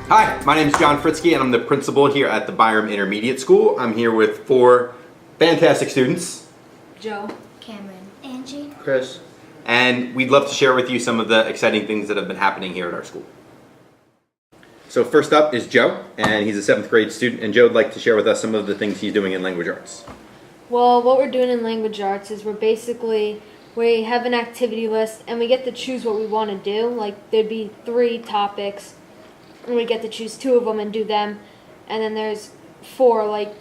Hi, my name is John Fritzky and I'm the principal here at the Byram Intermediate School. I'm here with 4 fantastic students. Joe. Cameron. Angie. Chris. And we'd love to share with you some of the exciting things that have been happening here at our school. So first up is Joe, and he's a 7th grade student, and Joe would like to share with us some of the things he's doing in language arts. Well, what we're doing in language arts is we have an activity list and we get to choose what we want to do. Like there'd be 3 topics and we get to choose 2 of them and do them. And then there's 4, like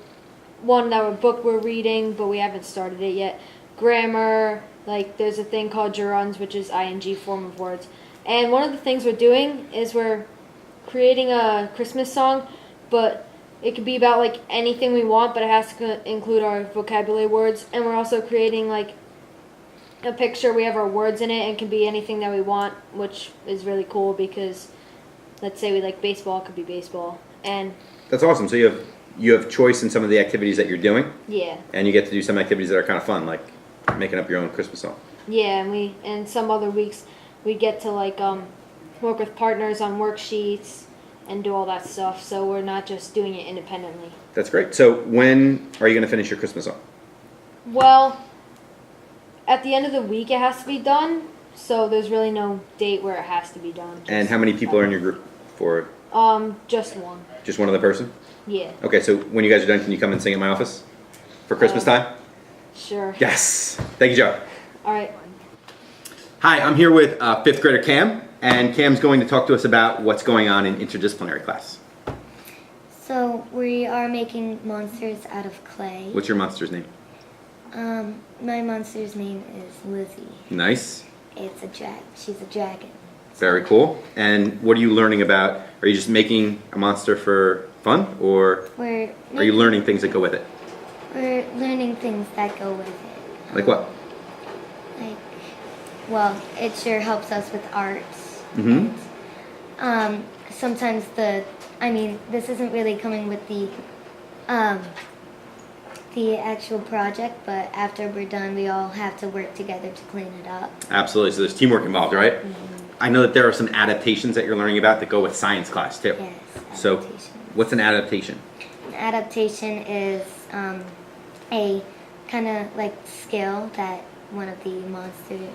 one that we're reading but we haven't started it yet. Grammar, like there's a thing called gerunds, which is ing form of words. And one of the things we're doing is we're creating a Christmas song, but it could be about like anything we want, but it has to include our vocabulary words. And we're also creating like a picture. We have our words in it, and it can be anything that we want, which is really cool because let's say we like baseball, it could be baseball. And that's awesome. So you have choice in some of the activities that you're doing. Yeah. And you get to do some activities that are kind of fun, like making up your own Christmas song. Yeah, and some other weeks we get to like work with partners on worksheets and do all that stuff, so we're not just doing it independently. That's great. So when are you going to finish your Christmas song? Well, at the end of the week it has to be done, so there's really no date where it has to be done. And how many people are in your group for it? Just one. Just one other person? Yeah. Okay, so when you guys are done, can you come and sing in my office for Christmas time? Sure. Yes. Thank you, Joe. All right. Hi, I'm here with 5th grader Cam, and Cam's going to talk to us about what's going on in interdisciplinary class. So we are making monsters out of clay. What's your monster's name? My monster's name is Lizzie. Nice. She's a dragon. Very cool. And what are you learning about? Are you just making a monster for fun, or are you learning things that go with it? We're learning things that go with it. Like what? Well, it sure helps us with arts. Mm-hmm. And, sometimes this isn't really coming with the actual project, but after we're done, we all have to work together to clean it up. Absolutely. So there's teamwork involved, right? Mm-hmm. I know that there are some adaptations that you're learning about that go with science class too. Yes. So what's an adaptation? An adaptation is a kind of like skill that one of the monsters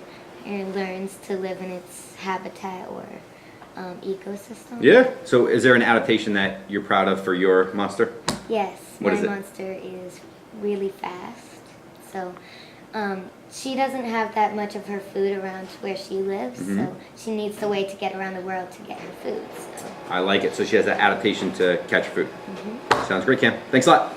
learns to live in its habitat or ecosystem. Yeah. So is there an adaptation that you're proud of for your monster? Yes. What is it? My monster is really fast. So she doesn't have that much of her food around where she lives, so she needs a way to get around the world to get her food. So. I like it. So she has that adaptation to catch food. Sounds great, Cam. Thanks a lot.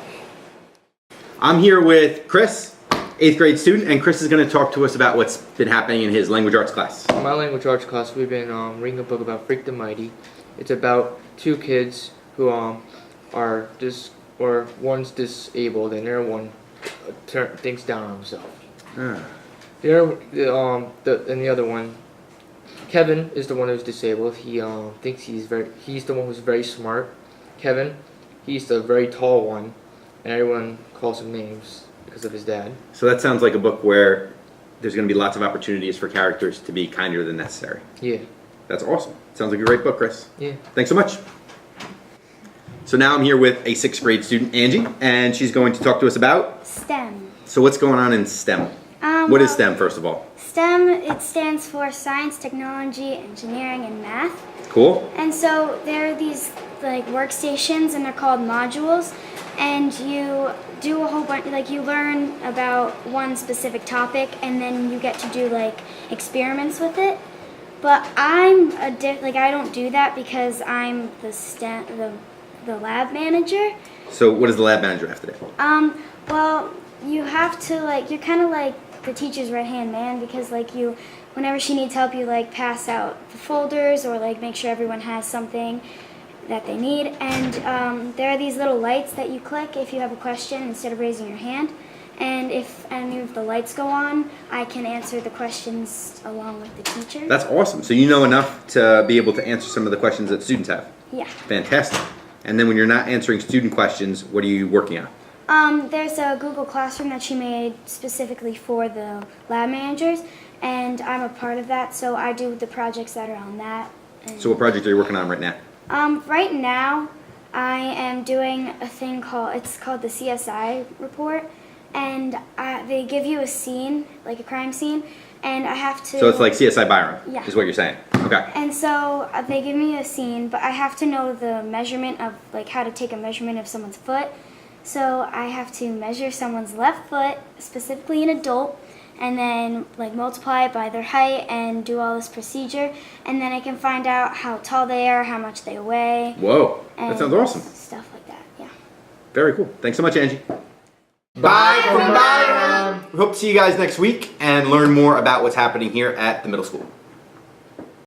I'm here with Chris, 8th grade student, and Chris is going to talk to us about what's been happening in his language arts class. In my language arts class, we've been reading a book about Freak the Mighty. It's about 2 kids who one's disabled and the other one thinks down on himself. The other one, Kevin, is the one who's disabled. He thinks he's the one who's very smart. Kevin, he's the very tall one, and everyone calls him names because of his dad. So that sounds like a book where there's going to be lots of opportunities for characters to be kinder than necessary. Yeah. That's awesome. Sounds like a great book, Chris. Yeah. Thanks so much. So now I'm here with a 6th grade student, Angie, and she's going to talk to us about STEM. So what's going on in STEM? What is STEM, first of all? STEM, it stands for science, technology, engineering, and math. Cool. And so there are these like workstations, and they're called modules. And you do a whole bunch, like you learn about one specific topic, and then you get to do like experiments with it. But I don't do that because I'm the lab manager. So what does the lab manager have to do? Well, you have to you're kind of like the teacher's right-hand man, because whenever she needs help, you pass out the folders or make sure everyone has something that they need. And there are these little lights that you click if you have a question instead of raising your hand. And if any of the lights go on, I can answer the questions along with the teacher. That's awesome. So you know enough to be able to answer some of the questions that students have. Yeah. Fantastic. And then when you're not answering student questions, what are you working on? There's a Google Classroom that she made specifically for the lab managers, and I'm a part of that, so I do the projects that are on that. So what project are you working on right now? Right now, I am doing a thing called the CSI report, and they give you a scene, like a crime scene, and I have to. So it's like CSI Byron, Yeah. is what you're saying. Okay. And so they give me a scene, but I have to know the measurement of like how to take a measurement of someone's foot. So I have to measure someone's left foot, specifically an adult, and then like multiply it by their height and do all this procedure, and then I can find out how tall they are, how much they weigh. Whoa, that and sounds awesome. Stuff like that, yeah. Very cool. Thanks so much, Angie. Bye from Byron. We hope to see you guys next week and learn more about what's happening here at the middle school.